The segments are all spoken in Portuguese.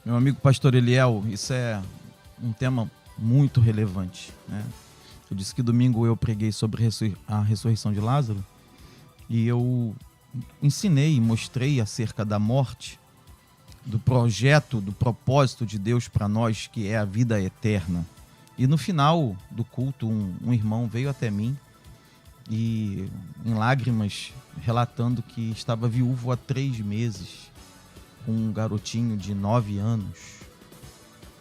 Meu amigo pastor Eliel, isso é um tema muito relevante, né? Eu disse que domingo eu preguei sobre a ressurreição de Lázaro e eu ensinei e mostrei acerca da morte, do projeto, do propósito de Deus para nós, que é a vida eterna. E no final do culto, um irmão veio até mim e, em lágrimas, relatando que estava viúvo há 3 meses, com um garotinho de 9 anos,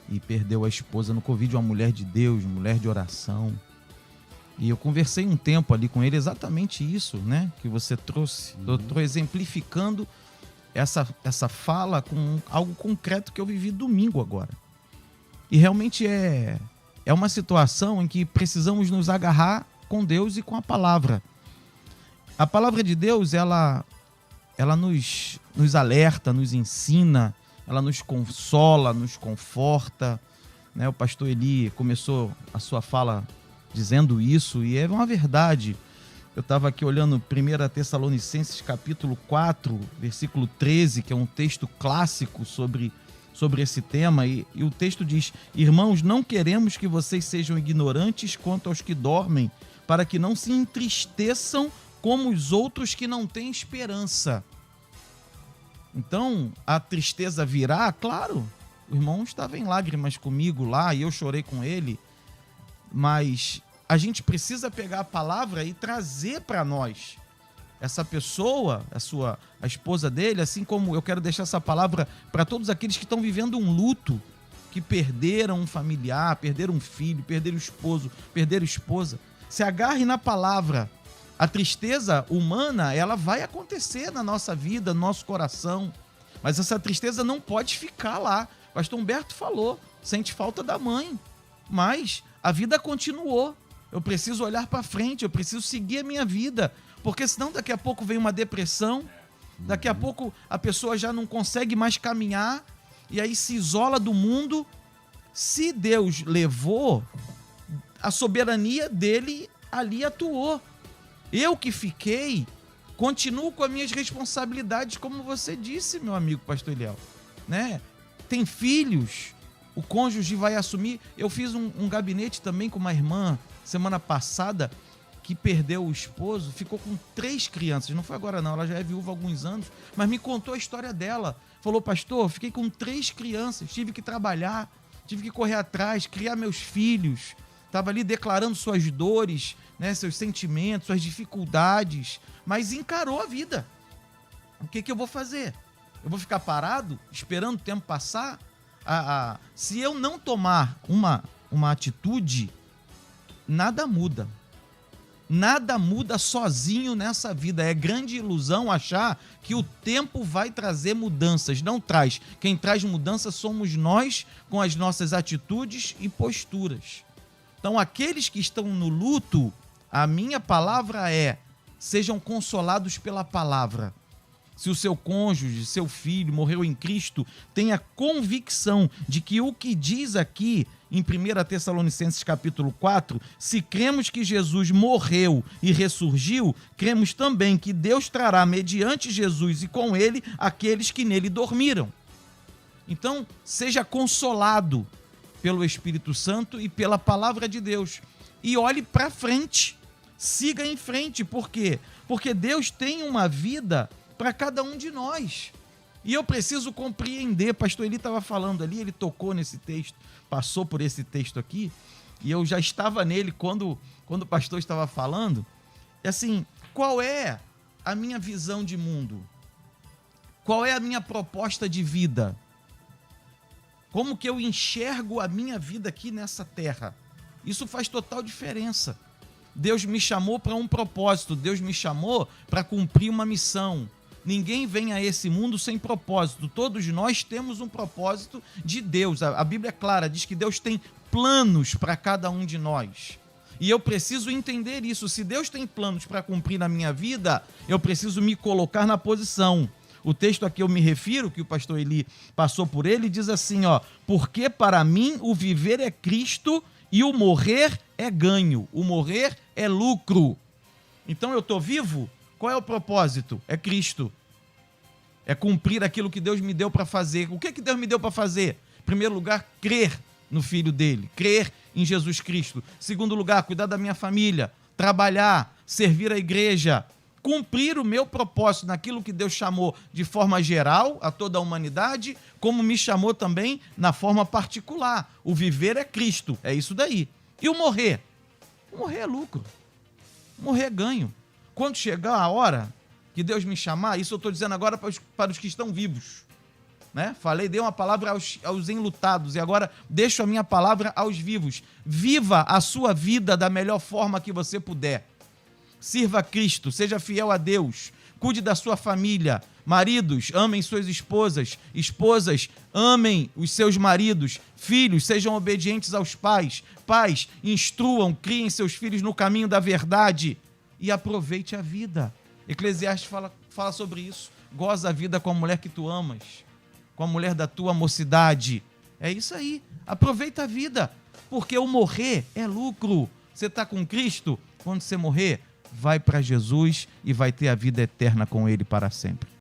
e perdeu a esposa no Covid, uma mulher de Deus, mulher de oração. E eu conversei um tempo ali com ele, exatamente isso, né, que você trouxe. Eu estou exemplificando essa fala com algo concreto que eu vivi domingo agora. E realmente é uma situação em que precisamos nos agarrar com Deus e com a palavra. A palavra de Deus, ela nos alerta, nos ensina, ela nos consola, nos conforta, né? O pastor Eli começou a sua fala dizendo isso, e é uma verdade. Eu estava aqui olhando 1 Tessalonicenses capítulo 4, versículo 13, que é um texto clássico sobre esse tema, e o texto diz: irmãos, não queremos que vocês sejam ignorantes quanto aos que dormem, para que não se entristeçam como os outros que não têm esperança. Então, a tristeza virá, claro, o irmão estava em lágrimas comigo lá, e eu chorei com ele, mas a gente precisa pegar a palavra e trazer para nós. Essa pessoa, a esposa dele, assim como eu quero deixar essa palavra para todos aqueles que estão vivendo um luto, que perderam um familiar, perderam um filho, perderam o esposo, perderam a esposa. Se agarre na palavra. A tristeza humana, ela vai acontecer na nossa vida, no nosso coração, mas essa tristeza não pode ficar lá. Pastor Humberto falou, sente falta da mãe, mas a vida continuou. Eu preciso olhar para frente, eu preciso seguir a minha vida, porque senão daqui a pouco vem uma depressão, daqui a pouco a pessoa já não consegue mais caminhar, e aí se isola do mundo. Se Deus levou, a soberania dele ali atuou. Eu que fiquei, continuo com as minhas responsabilidades, como você disse, meu amigo pastor Eliel, né? Tem filhos, o cônjuge vai assumir. Eu fiz um gabinete também com uma irmã semana passada que perdeu o esposo, ficou com 3 crianças, não foi agora não, ela já é viúva há alguns anos, mas me contou a história dela. Falou: pastor, fiquei com 3 crianças, tive que trabalhar, tive que correr atrás, criar meus filhos, estava ali declarando suas dores, né, seus sentimentos, suas dificuldades, mas encarou a vida. O que eu vou fazer? Eu vou ficar parado, esperando o tempo passar? Se eu não tomar uma atitude, nada muda. Nada muda sozinho nessa vida. É grande ilusão achar que o tempo vai trazer mudanças. Não traz. Quem traz mudança somos nós, com as nossas atitudes e posturas. Então, aqueles que estão no luto, a minha palavra é: sejam consolados pela palavra. Se o seu cônjuge, seu filho morreu em Cristo, tenha convicção de que o que diz aqui em 1 Tessalonicenses capítulo 4, se cremos que Jesus morreu e ressurgiu, cremos também que Deus trará mediante Jesus e com ele aqueles que nele dormiram. Então, seja consolado pelo Espírito Santo e pela palavra de Deus. E olhe para frente, siga em frente. Por quê? Porque Deus tem uma vida para cada um de nós. E eu preciso compreender. Pastor Eli estava falando ali, ele tocou nesse texto, passou por esse texto aqui, e eu já estava nele quando o pastor estava falando. Assim, qual é a minha visão de mundo? Qual é a minha proposta de vida? Como que eu enxergo a minha vida aqui nessa terra? Isso faz total diferença. Deus me chamou para um propósito, Deus me chamou para cumprir uma missão. Ninguém vem a esse mundo sem propósito. Todos nós temos um propósito de Deus. A Bíblia é clara, diz que Deus tem planos para cada um de nós. E eu preciso entender isso. Se Deus tem planos para cumprir na minha vida, eu preciso me colocar na posição. O texto a que eu me refiro, que o pastor Eli passou por ele, diz assim, ó: porque para mim o viver é Cristo e o morrer é ganho. O morrer é lucro. Então eu estou vivo? Qual é o propósito? É Cristo. É cumprir aquilo que Deus me deu para fazer. O que Deus me deu para fazer? Em primeiro lugar, crer no Filho dele, crer em Jesus Cristo. Em segundo lugar, cuidar da minha família, trabalhar, servir a igreja, cumprir o meu propósito naquilo que Deus chamou de forma geral a toda a humanidade, como me chamou também na forma particular. O viver é Cristo, é isso daí. E o morrer? O morrer é lucro. Morrer é ganho. Quando chegar a hora que Deus me chamar, isso eu estou dizendo agora para os que estão vivos, né? Falei, dei uma palavra aos enlutados e agora deixo a minha palavra aos vivos. Viva a sua vida da melhor forma que você puder. Sirva a Cristo, seja fiel a Deus, cuide da sua família. Maridos, amem suas esposas. Esposas, amem os seus maridos. Filhos, sejam obedientes aos pais. Pais, instruam, criem seus filhos no caminho da verdade e aproveite a vida. Eclesiastes fala sobre isso. Goza a vida com a mulher que tu amas, com a mulher da tua mocidade. É isso aí. Aproveita a vida, porque o morrer é lucro. Você está com Cristo, quando você morrer, vai para Jesus e vai ter a vida eterna com Ele para sempre.